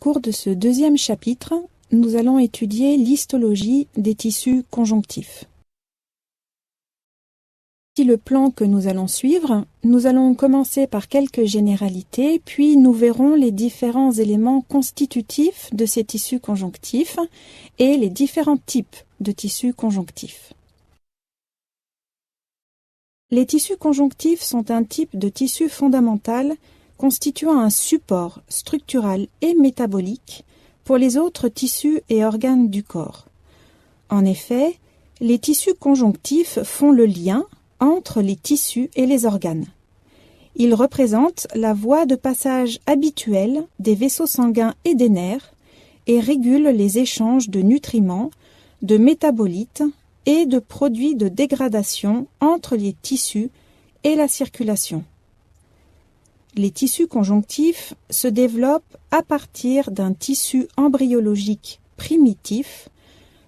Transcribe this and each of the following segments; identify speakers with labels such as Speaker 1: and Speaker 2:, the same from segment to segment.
Speaker 1: Au cours de ce deuxième chapitre, nous allons étudier l'histologie des tissus conjonctifs. Le plan que nous allons suivre, nous allons commencer par quelques généralités, puis nous verrons les différents éléments constitutifs de ces tissus conjonctifs et les différents types de tissus conjonctifs. Les tissus conjonctifs sont un type de tissu fondamental constituant un support structural et métabolique pour les autres tissus et organes du corps. En effet, les tissus conjonctifs font le lien entre les tissus et les organes. Ils représentent la voie de passage habituelle des vaisseaux sanguins et des nerfs et régulent les échanges de nutriments, de métabolites et de produits de dégradation entre les tissus et la circulation. Les tissus conjonctifs se développent à partir d'un tissu embryologique primitif,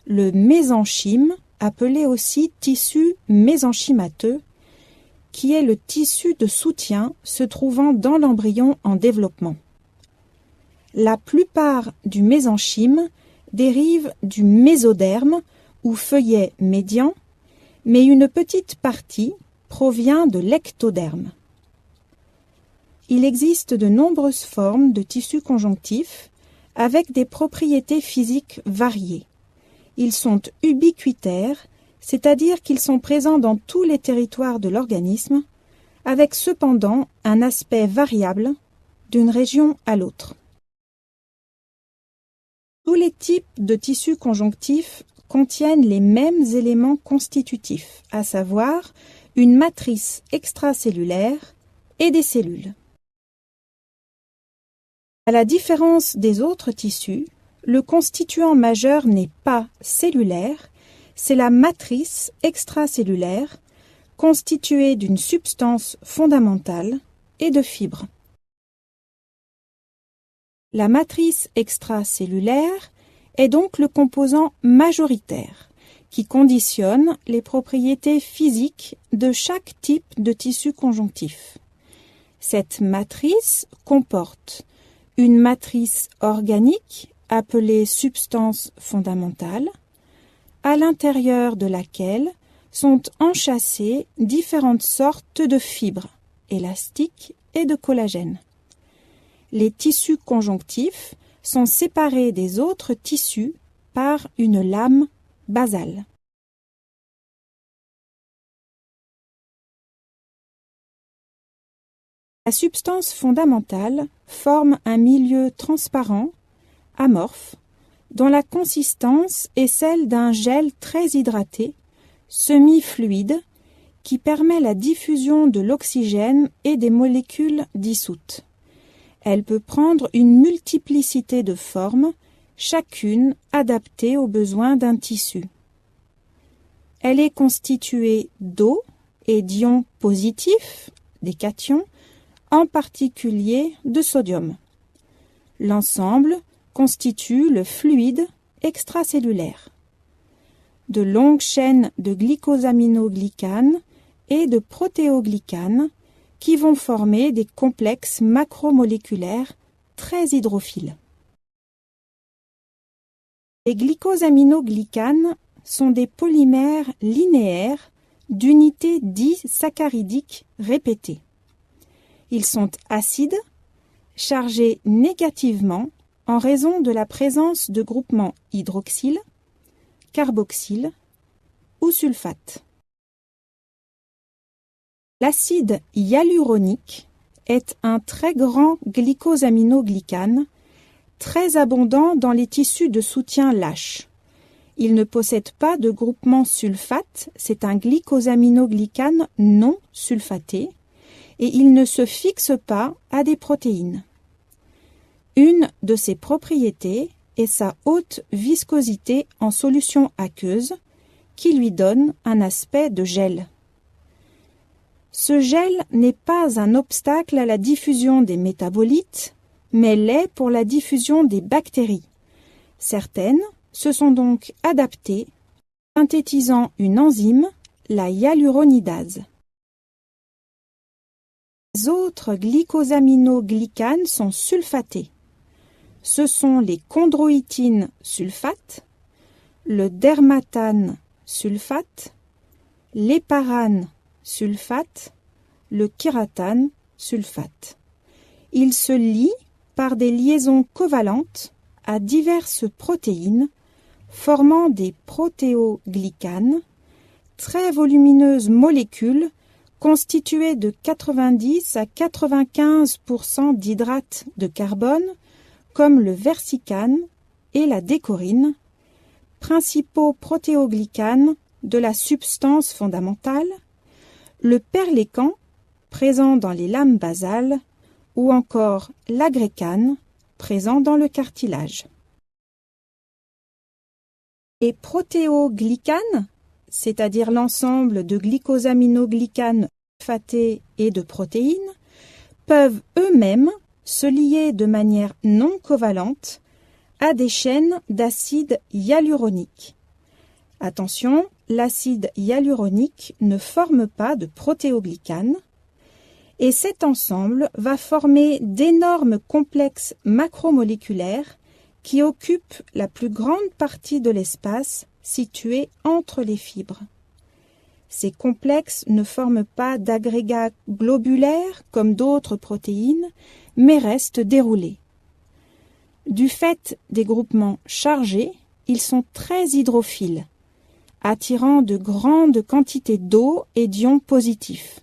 Speaker 1: le mésenchyme, appelé aussi tissu mésenchymateux, qui est le tissu de soutien se trouvant dans l'embryon en développement. La plupart du mésenchyme dérive du mésoderme ou feuillet médian, mais une petite partie provient de l'ectoderme. Il existe de nombreuses formes de tissus conjonctifs avec des propriétés physiques variées. Ils sont ubiquitaires, c'est-à-dire qu'ils sont présents dans tous les territoires de l'organisme, avec cependant un aspect variable d'une région à l'autre. Tous les types de tissus conjonctifs contiennent les mêmes éléments constitutifs, à savoir une matrice extracellulaire et des cellules. À la différence des autres tissus, le constituant majeur n'est pas cellulaire, c'est la matrice extracellulaire constituée d'une substance fondamentale et de fibres. La matrice extracellulaire est donc le composant majoritaire qui conditionne les propriétés physiques de chaque type de tissu conjonctif. Cette matrice comporte une matrice organique appelée substance fondamentale, à l'intérieur de laquelle sont enchâssées différentes sortes de fibres, élastiques et de collagène. Les tissus conjonctifs sont séparés des autres tissus par une lame basale. La substance fondamentale forme un milieu transparent, amorphe, dont la consistance est celle d'un gel très hydraté, semi-fluide, qui permet la diffusion de l'oxygène et des molécules dissoutes. Elle peut prendre une multiplicité de formes, chacune adaptée aux besoins d'un tissu. Elle est constituée d'eau et d'ions positifs, des cations, en particulier de sodium. L'ensemble constitue le fluide extracellulaire. De longues chaînes de glycosaminoglycanes et de protéoglycanes qui vont former des complexes macromoléculaires très hydrophiles. Les glycosaminoglycanes sont des polymères linéaires d'unités disaccharidiques répétées. Ils sont acides, chargés négativement en raison de la présence de groupements hydroxyle, carboxyle ou sulfate. L'acide hyaluronique est un très grand glycosaminoglycane, très abondant dans les tissus de soutien lâches. Il ne possède pas de groupement sulfate, c'est un glycosaminoglycane non sulfaté, et il ne se fixe pas à des protéines. Une de ses propriétés est sa haute viscosité en solution aqueuse, qui lui donne un aspect de gel. Ce gel n'est pas un obstacle à la diffusion des métabolites, mais l'est pour la diffusion des bactéries. Certaines se sont donc adaptées, synthétisant une enzyme, la hyaluronidase. Les autres glycosaminoglycanes sont sulfatés. ce sont les chondroïtine sulfate, le dermatane sulfate, l'héparane sulfate, le kératane sulfate. Ils se lient par des liaisons covalentes à diverses protéines, formant des protéoglycanes, très volumineuses molécules constituées de 90 à 95% d'hydrates de carbone, comme le versicane et la décorine, principaux protéoglycanes de la substance fondamentale, le perlécan, présent dans les lames basales, ou encore l'agrégane, présent dans le cartilage. Les protéoglycanes, c'est-à-dire l'ensemble de glycosaminoglycanes sulfatés et de protéines, peuvent eux-mêmes se lier de manière non covalente à des chaînes d'acide hyaluronique. Attention, l'acide hyaluronique ne forme pas de protéoglycanes et cet ensemble va former d'énormes complexes macromoléculaires qui occupent la plus grande partie de l'espace situé entre les fibres. Ces complexes ne forment pas d'agrégats globulaires comme d'autres protéines, mais restent déroulés. Du fait des groupements chargés, ils sont très hydrophiles, attirant de grandes quantités d'eau et d'ions positifs.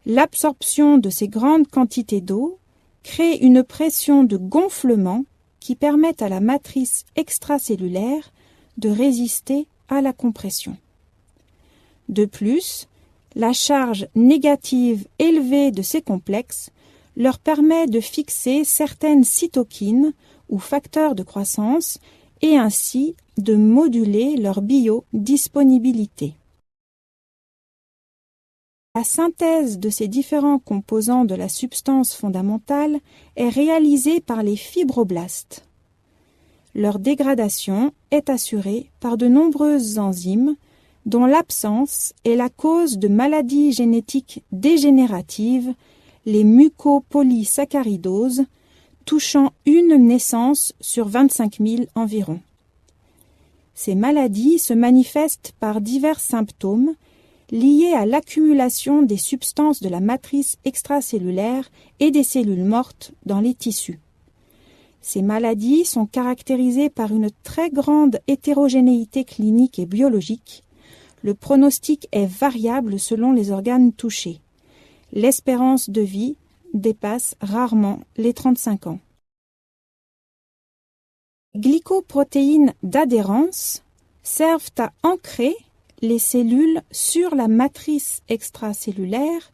Speaker 1: L'absorption de ces grandes quantités d'eau crée une pression de gonflement qui permet à la matrice extracellulaire de résister à la compression. De plus, la charge négative élevée de ces complexes leur permet de fixer certaines cytokines ou facteurs de croissance et ainsi de moduler leur biodisponibilité. La synthèse de ces différents composants de la substance fondamentale est réalisée par les fibroblastes. Leur dégradation est assurée par de nombreuses enzymes dont l'absence est la cause de maladies génétiques dégénératives, les mucopolysaccharidoses, touchant une naissance sur 25 000 environ. Ces maladies se manifestent par divers symptômes liés à l'accumulation des substances de la matrice extracellulaire et des cellules mortes dans les tissus. Ces maladies sont caractérisées par une très grande hétérogénéité clinique et biologique. Le pronostic est variable selon les organes touchés. L'espérance de vie dépasse rarement les 35 ans. Les glycoprotéines d'adhérence servent à ancrer les cellules sur la matrice extracellulaire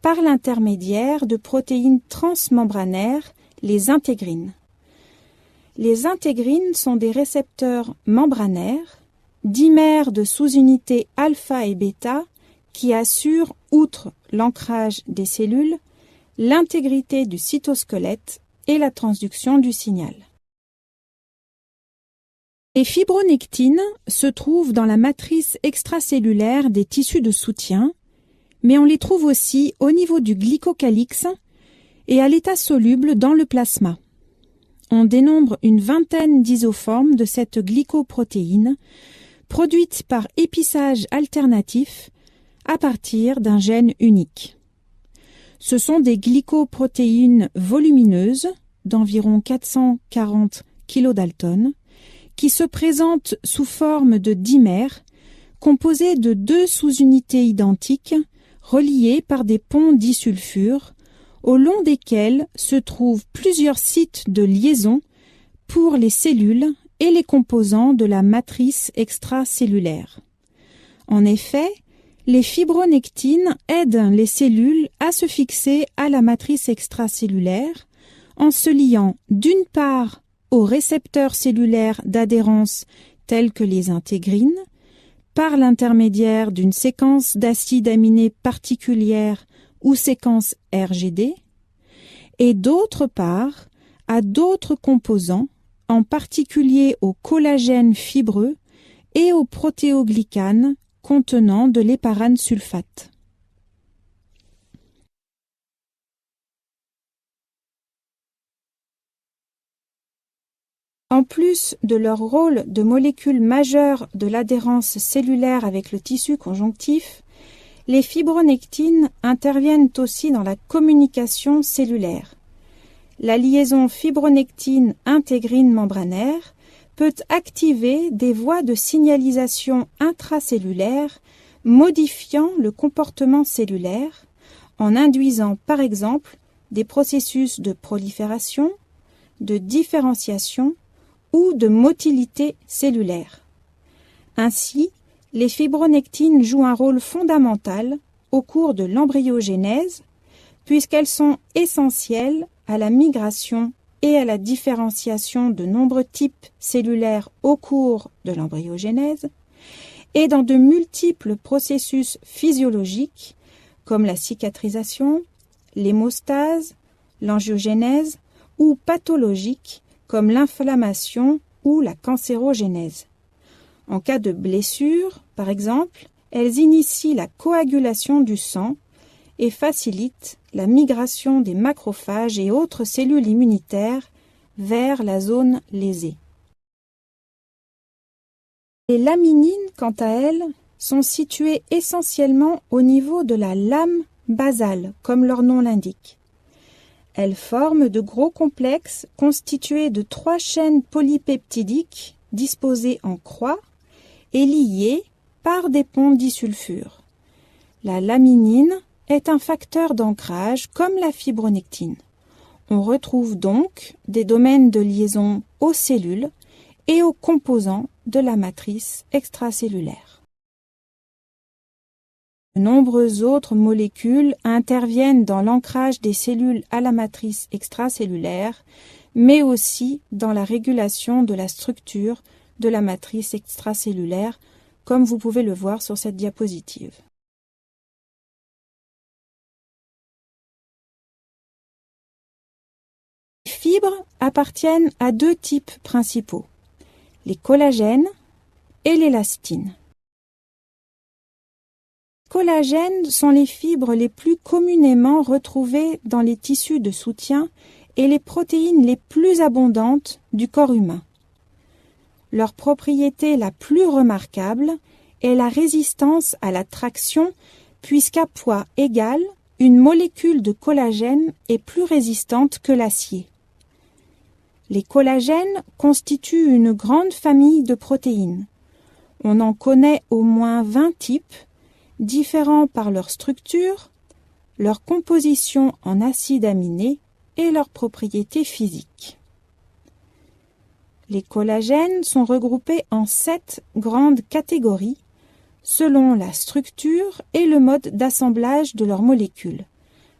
Speaker 1: par l'intermédiaire de protéines transmembranaires, les intégrines. Les intégrines sont des récepteurs membranaires, dimères de sous-unités alpha et bêta qui assurent, outre l'ancrage des cellules, l'intégrité du cytosquelette et la transduction du signal. Les fibronectines se trouvent dans la matrice extracellulaire des tissus de soutien, mais on les trouve aussi au niveau du glycocalyx et à l'état soluble dans le plasma. On dénombre une vingtaine d'isoformes de cette glycoprotéine, produite par épissage alternatif à partir d'un gène unique. Ce sont des glycoprotéines volumineuses d'environ 440 kilodaltons qui se présentent sous forme de dimères composés de deux sous-unités identiques reliées par des ponts disulfure au long desquels se trouvent plusieurs sites de liaison pour les cellules et les composants de la matrice extracellulaire. En effet, les fibronectines aident les cellules à se fixer à la matrice extracellulaire en se liant d'une part aux récepteurs cellulaires d'adhérence tels que les intégrines, par l'intermédiaire d'une séquence d'acides aminés particulière ou séquence RGD, et d'autre part à d'autres composants, en particulier au collagène fibreux et aux protéoglycanes contenant de l'héparane sulfate. En plus de leur rôle de molécules majeures de l'adhérence cellulaire avec le tissu conjonctif, les fibronectines interviennent aussi dans la communication cellulaire. La liaison fibronectine-intégrine membranaire peut activer des voies de signalisation intracellulaire modifiant le comportement cellulaire en induisant par exemple des processus de prolifération, de différenciation ou de motilité cellulaire. Ainsi, les fibronectines jouent un rôle fondamental au cours de l'embryogénèse puisqu'elles sont essentielles à la migration et à la différenciation de nombreux types cellulaires au cours de l'embryogénèse et dans de multiples processus physiologiques comme la cicatrisation, l'hémostase, l'angiogénèse ou pathologiques comme l'inflammation ou la cancérogénèse. En cas de blessure, par exemple, elles initient la coagulation du sang et facilitent la migration des macrophages et autres cellules immunitaires vers la zone lésée. Les laminines, quant à elles, sont situées essentiellement au niveau de la lame basale, comme leur nom l'indique. Elles forment de gros complexes constitués de 3 chaînes polypeptidiques disposées en croix et liées par des ponts disulfure. La laminine est un facteur d'ancrage comme la fibronectine. On retrouve donc des domaines de liaison aux cellules et aux composants de la matrice extracellulaire. De nombreuses autres molécules interviennent dans l'ancrage des cellules à la matrice extracellulaire, mais aussi dans la régulation de la structure de la matrice extracellulaire, comme vous pouvez le voir sur cette diapositive. Les fibres appartiennent à 2 types principaux, les collagènes et l'élastine. Les collagènes sont les fibres les plus communément retrouvées dans les tissus de soutien et les protéines les plus abondantes du corps humain. Leur propriété la plus remarquable est la résistance à la traction, puisqu'à poids égal, une molécule de collagène est plus résistante que l'acier. Les collagènes constituent une grande famille de protéines. On en connaît au moins 20 types, différents par leur structure, leur composition en acides aminés et leurs propriétés physiques. Les collagènes sont regroupés en 7 grandes catégories selon la structure et le mode d'assemblage de leurs molécules.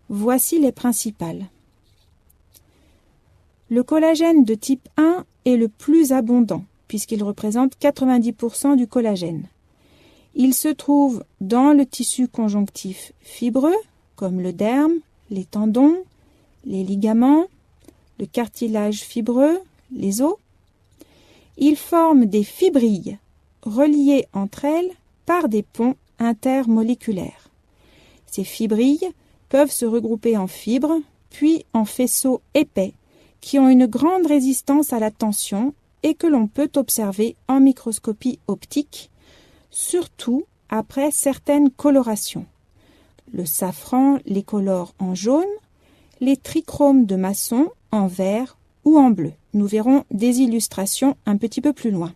Speaker 1: Voici les principales. Le collagène de type 1 est le plus abondant puisqu'il représente 90% du collagène. Il se trouve dans le tissu conjonctif fibreux, comme le derme, les tendons, les ligaments, le cartilage fibreux, les os. Il forme des fibrilles reliées entre elles par des ponts intermoléculaires. Ces fibrilles peuvent se regrouper en fibres, puis en faisceaux épais, qui ont une grande résistance à la tension et que l'on peut observer en microscopie optique, surtout après certaines colorations. Le safran les colore en jaune, les trichromes de Masson en vert ou en bleu. Nous verrons des illustrations un petit peu plus loin.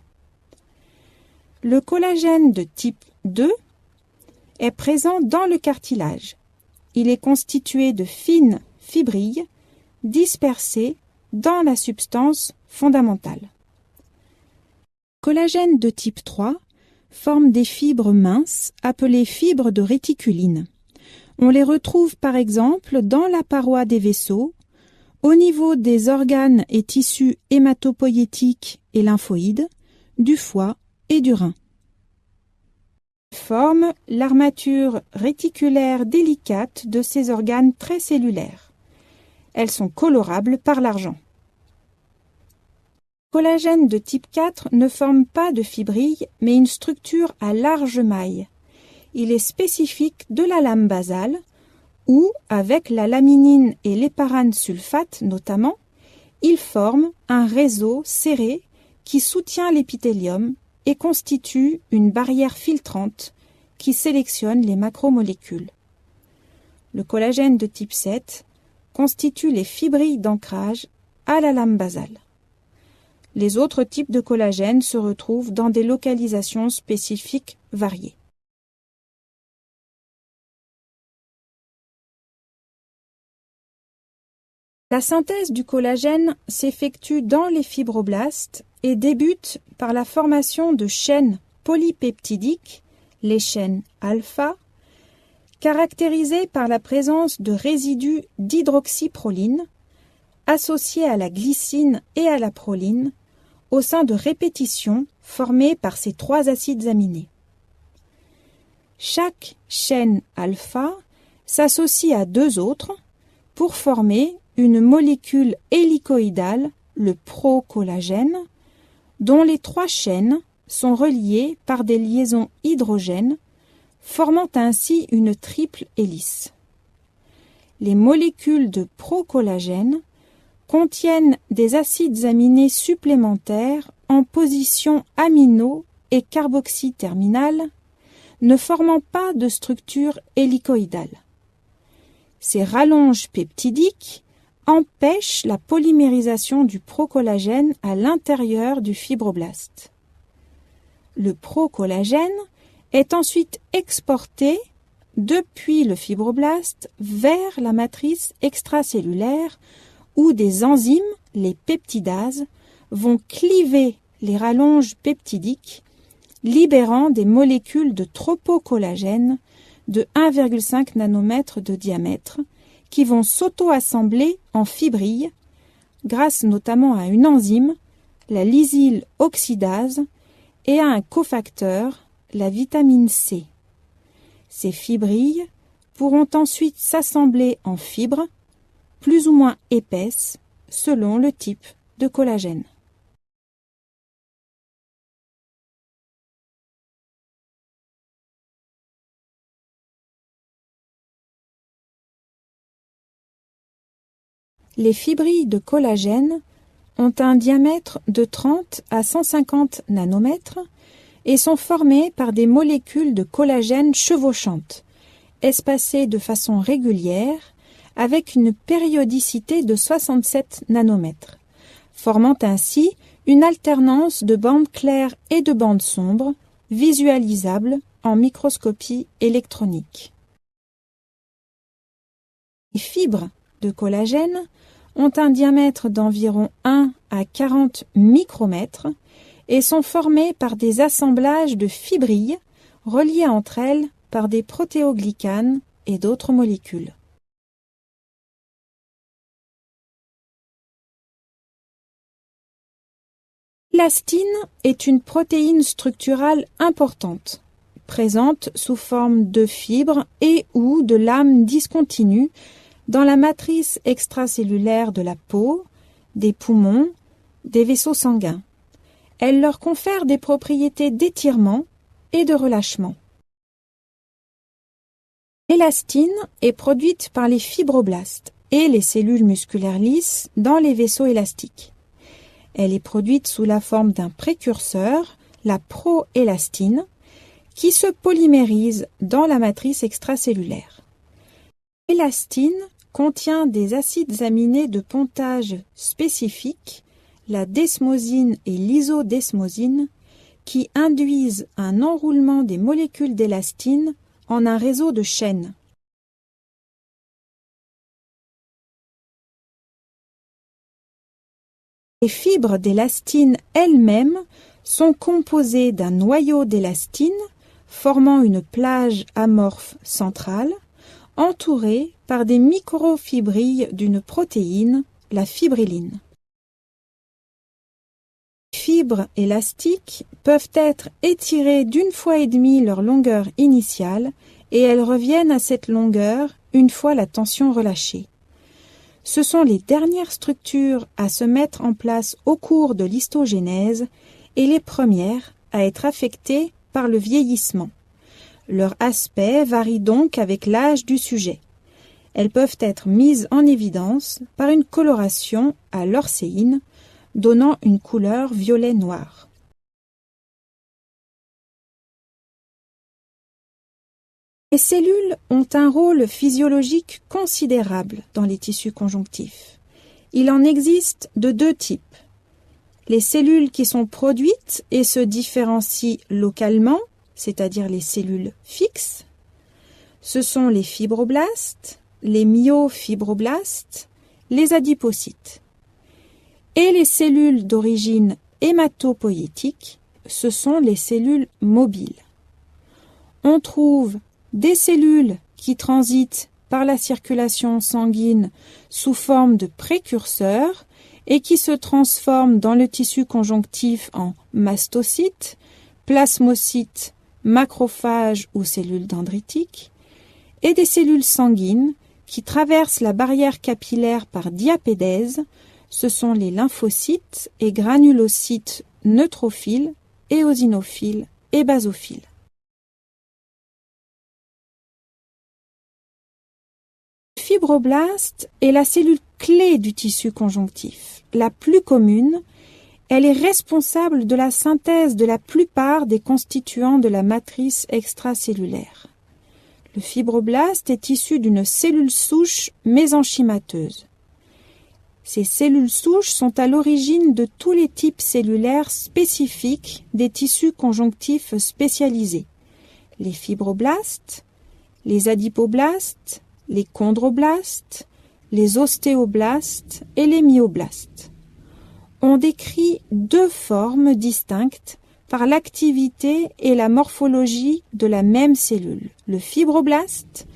Speaker 1: Le collagène de type 2 est présent dans le cartilage. Il est constitué de fines fibrilles dispersées dans la substance fondamentale. Le collagène de type 3 forme des fibres minces appelées fibres de réticuline. On les retrouve par exemple dans la paroi des vaisseaux, au niveau des organes et tissus hématopoïétiques et lymphoïdes, du foie et du rein. Elles forment l'armature réticulaire délicate de ces organes très cellulaires. Elles sont colorables par l'argent. Le collagène de type 4 ne forme pas de fibrilles, mais une structure à large maille. Il est spécifique de la lame basale, où, avec la laminine et l'éparane sulfate notamment, il forme un réseau serré qui soutient l'épithélium et constitue une barrière filtrante qui sélectionne les macromolécules. Le collagène de type 7 constitue les fibrilles d'ancrage à la lame basale. Les autres types de collagène se retrouvent dans des localisations spécifiques variées. La synthèse du collagène s'effectue dans les fibroblastes et débute par la formation de chaînes polypeptidiques, les chaînes alpha, caractérisées par la présence de résidus d'hydroxyproline associés à la glycine et à la proline au sein de répétitions formées par ces trois acides aminés. Chaque chaîne alpha s'associe à deux autres pour former une molécule hélicoïdale, le procollagène, dont les trois chaînes sont reliées par des liaisons hydrogènes, formant ainsi une triple hélice. Les molécules de procollagène contiennent des acides aminés supplémentaires en position amino et carboxy terminale, ne formant pas de structure hélicoïdale. Ces rallonges peptidiques empêchent la polymérisation du procollagène à l'intérieur du fibroblaste. Le procollagène est ensuite exporté depuis le fibroblaste vers la matrice extracellulaire où des enzymes, les peptidases, vont cliver les rallonges peptidiques, libérant des molécules de tropocollagène de 1,5 nanomètre de diamètre qui vont s'auto-assembler en fibrilles grâce notamment à une enzyme, la lysyle oxydase, et à un cofacteur, la vitamine C. Ces fibrilles pourront ensuite s'assembler en fibres, plus ou moins épaisses, selon le type de collagène. Les fibrilles de collagène ont un diamètre de 30 à 150 nanomètres et sont formées par des molécules de collagène chevauchantes, espacées de façon régulière avec une périodicité de 67 nanomètres, formant ainsi une alternance de bandes claires et de bandes sombres, visualisables en microscopie électronique. Les fibres de collagène ont un diamètre d'environ 1 à 40 micromètres et sont formées par des assemblages de fibrilles reliées entre elles par des protéoglycanes et d'autres molécules. L'élastine est une protéine structurale importante, présente sous forme de fibres et ou de lames discontinues dans la matrice extracellulaire de la peau, des poumons, des vaisseaux sanguins. Elle leur confère des propriétés d'étirement et de relâchement. L'élastine est produite par les fibroblastes et les cellules musculaires lisses dans les vaisseaux élastiques. Elle est produite sous la forme d'un précurseur, la proélastine, qui se polymérise dans la matrice extracellulaire. L'élastine contient des acides aminés de pontage spécifiques, la desmosine et l'isodesmosine, qui induisent un enroulement des molécules d'élastine en un réseau de chaînes. Les fibres d'élastine elles-mêmes sont composées d'un noyau d'élastine formant une plage amorphe centrale, entourée par des microfibrilles d'une protéine, la fibrilline. Les fibres élastiques peuvent être étirées d'1,5 fois leur longueur initiale et elles reviennent à cette longueur une fois la tension relâchée. Ce sont les dernières structures à se mettre en place au cours de l'histogénèse et les premières à être affectées par le vieillissement. Leur aspect varie donc avec l'âge du sujet. Elles peuvent être mises en évidence par une coloration à l'orcéine, donnant une couleur violet-noir. Les cellules ont un rôle physiologique considérable dans les tissus conjonctifs. Il en existe de deux types. Les cellules qui sont produites et se différencient localement, c'est-à-dire les cellules fixes, ce sont les fibroblastes, les myofibroblastes, les adipocytes. Et les cellules d'origine hématopoïétique, ce sont les cellules mobiles. On trouve des cellules qui transitent par la circulation sanguine sous forme de précurseurs et qui se transforment dans le tissu conjonctif en mastocytes, plasmocytes, macrophages ou cellules dendritiques, et des cellules sanguines qui traversent la barrière capillaire par diapédèse, ce sont les lymphocytes et granulocytes neutrophiles, éosinophiles et basophiles. Le fibroblaste est la cellule clé du tissu conjonctif. La plus commune, elle est responsable de la synthèse de la plupart des constituants de la matrice extracellulaire. Le fibroblaste est issu d'une cellule souche mésenchymateuse. Ces cellules souches sont à l'origine de tous les types cellulaires spécifiques des tissus conjonctifs spécialisés. Les fibroblastes, les adipoblastes, les chondroblastes, les ostéoblastes et les myoblastes. On décrit deux formes distinctes par l'activité et la morphologie de la même cellule, le fibroblaste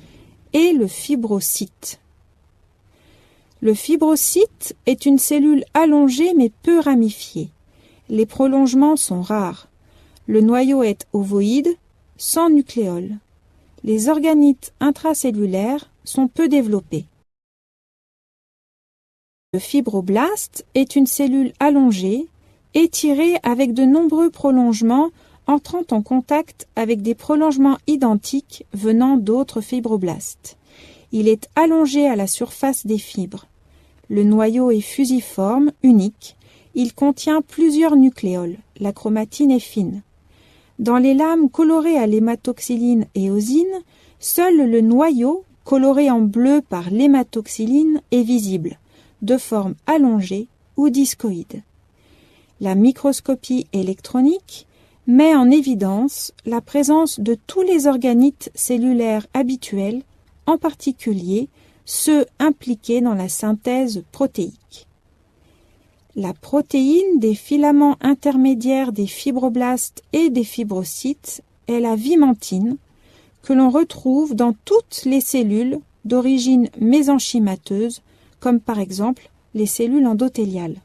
Speaker 1: et le fibrocyte. Le fibrocyte est une cellule allongée mais peu ramifiée. Les prolongements sont rares. Le noyau est ovoïde, sans nucléole. Les organites intracellulaires sont peu développés. Le fibroblaste est une cellule allongée, étirée avec de nombreux prolongements entrant en contact avec des prolongements identiques venant d'autres fibroblastes. Il est allongé à la surface des fibres. Le noyau est fusiforme, unique. Il contient plusieurs nucléoles. La chromatine est fine. Dans les lames colorées à l'hématoxyline éosine, seul le noyau, coloré en bleu par l'hématoxyline, est visible, de forme allongée ou discoïde. La microscopie électronique met en évidence la présence de tous les organites cellulaires habituels, en particulier ceux impliqués dans la synthèse protéique. La protéine des filaments intermédiaires des fibroblastes et des fibrocytes est la vimentine, que l'on retrouve dans toutes les cellules d'origine mésenchymateuse, comme par exemple les cellules endothéliales.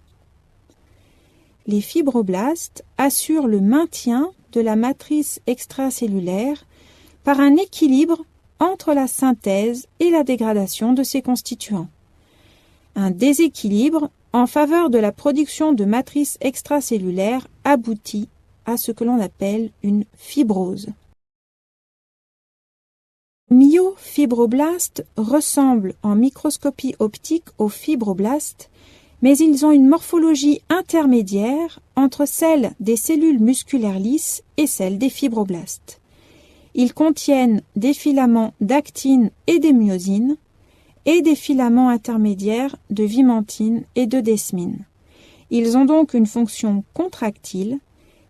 Speaker 1: Les fibroblastes assurent le maintien de la matrice extracellulaire par un équilibre entre la synthèse et la dégradation de ses constituants. Un déséquilibre en faveur de la production de matrices extracellulaires aboutit à ce que l'on appelle une fibrose. Les myofibroblastes ressemblent en microscopie optique aux fibroblastes, mais ils ont une morphologie intermédiaire entre celle des cellules musculaires lisses et celle des fibroblastes. Ils contiennent des filaments d'actine et de myosine et des filaments intermédiaires de vimentine et de desmine. Ils ont donc une fonction contractile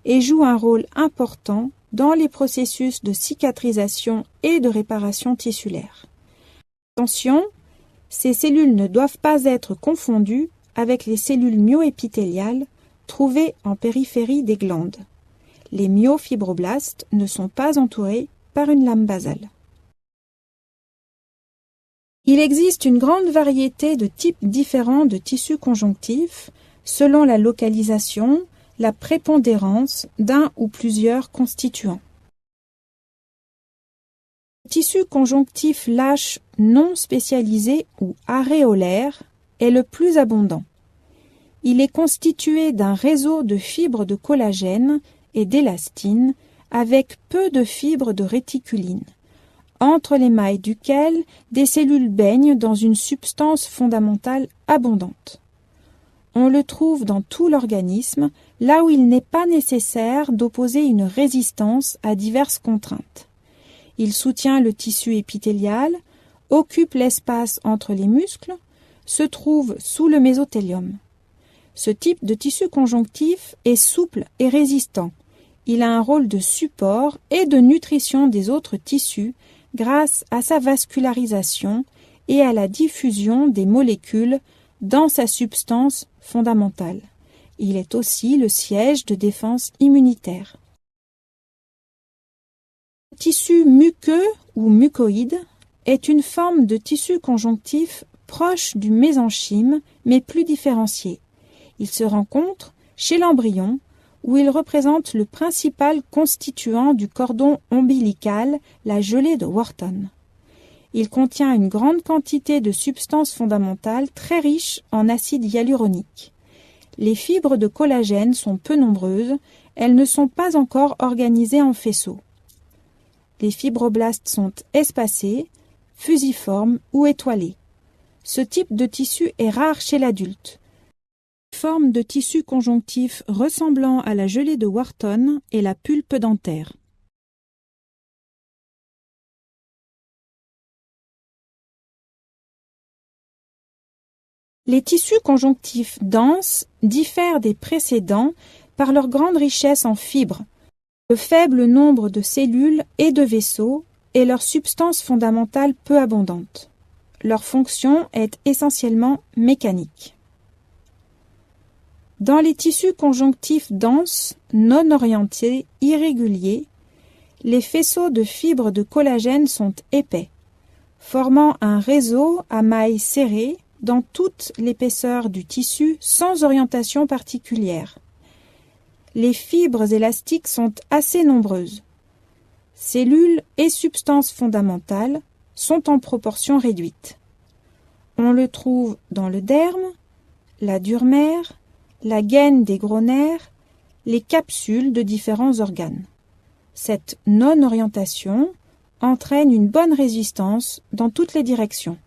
Speaker 1: et jouent un rôle important dans les processus de cicatrisation et de réparation tissulaire. Attention, ces cellules ne doivent pas être confondues avec les cellules myoépithéliales trouvées en périphérie des glandes. Les myofibroblastes ne sont pas entourés par une lame basale. Il existe une grande variété de types différents de tissus conjonctifs selon la localisation, la prépondérance d'un ou plusieurs constituants. Le tissu conjonctif lâche non spécialisé ou aréolaire est le plus abondant. Il est constitué d'un réseau de fibres de collagène et d'élastine avec peu de fibres de réticuline, entre les mailles duquel des cellules baignent dans une substance fondamentale abondante. On le trouve dans tout l'organisme, là où il n'est pas nécessaire d'opposer une résistance à diverses contraintes. Il soutient le tissu épithélial, occupe l'espace entre les muscles, se trouve sous le mésothélium. Ce type de tissu conjonctif est souple et résistant. Il a un rôle de support et de nutrition des autres tissus grâce à sa vascularisation et à la diffusion des molécules dans sa substance fondamentale. Il est aussi le siège de défense immunitaire. Le tissu muqueux ou mucoïde est une forme de tissu conjonctif proche du mésenchyme mais plus différencié. Il se rencontre chez l'embryon où il représente le principal constituant du cordon ombilical, la gelée de Wharton. Il contient une grande quantité de substances fondamentales très riches en acide hyaluronique. Les fibres de collagène sont peu nombreuses, elles ne sont pas encore organisées en faisceaux. Les fibroblastes sont espacés, fusiformes ou étoilés. Ce type de tissu est rare chez l'adulte. Une forme de tissu conjonctif ressemblant à la gelée de Wharton est la pulpe dentaire. Les tissus conjonctifs denses diffèrent des précédents par leur grande richesse en fibres, le faible nombre de cellules et de vaisseaux et leur substance fondamentale peu abondante. Leur fonction est essentiellement mécanique. Dans les tissus conjonctifs denses, non orientés, irréguliers, les faisceaux de fibres de collagène sont épais, formant un réseau à mailles serrées dans toute l'épaisseur du tissu sans orientation particulière. Les fibres élastiques sont assez nombreuses. Cellules et substances fondamentales sont en proportion réduite. On le trouve dans le derme, la durmère, la gaine des gros nerfs, les capsules de différents organes. Cette non-orientation entraîne une bonne résistance dans toutes les directions.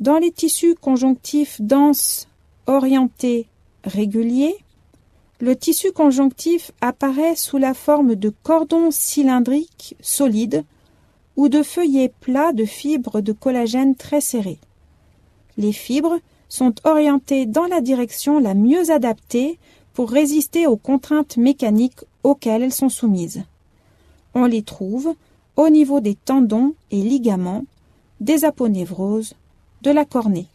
Speaker 1: Dans les tissus conjonctifs denses, orientés, réguliers, le tissu conjonctif apparaît sous la forme de cordons cylindriques solides ou de feuillets plats de fibres de collagène très serrées. Les fibres sont orientées dans la direction la mieux adaptée pour résister aux contraintes mécaniques auxquelles elles sont soumises. On les trouve au niveau des tendons et ligaments, des aponevroses, de la cornée.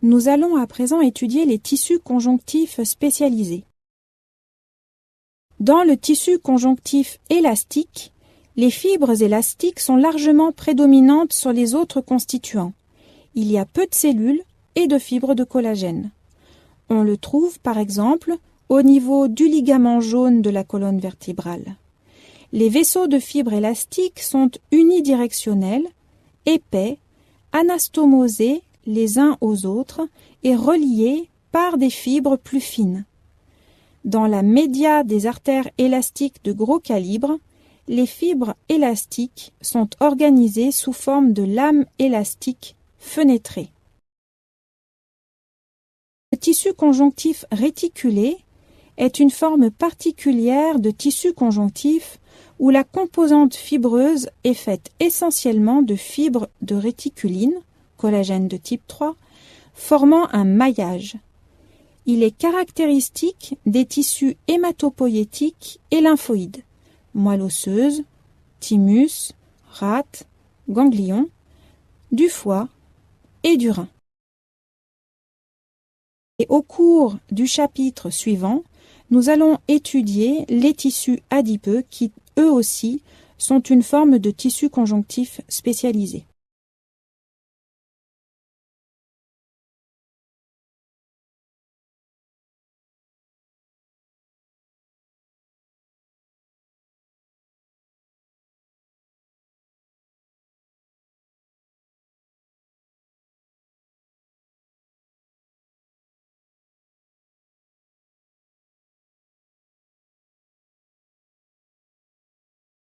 Speaker 1: Nous allons à présent étudier les tissus conjonctifs spécialisés. Dans le tissu conjonctif élastique, les fibres élastiques sont largement prédominantes sur les autres constituants. Il y a peu de cellules et de fibres de collagène. On le trouve par exemple au niveau du ligament jaune de la colonne vertébrale. Les vaisseaux de fibres élastiques sont unidirectionnels, épais, anastomosés les uns aux autres et reliés par des fibres plus fines. Dans la média des artères élastiques de gros calibre, les fibres élastiques sont organisées sous forme de lames élastiques fenêtrées. Le tissu conjonctif réticulé est une forme particulière de tissu conjonctif où la composante fibreuse est faite essentiellement de fibres de réticuline, collagène de type 3, formant un maillage. Il est caractéristique des tissus hématopoïétiques et lymphoïdes, moelle osseuse, thymus, rate, ganglion, du foie et du rein. Et au cours du chapitre suivant, nous allons étudier les tissus adipeux qui, eux aussi, sont une forme de tissu conjonctif spécialisé.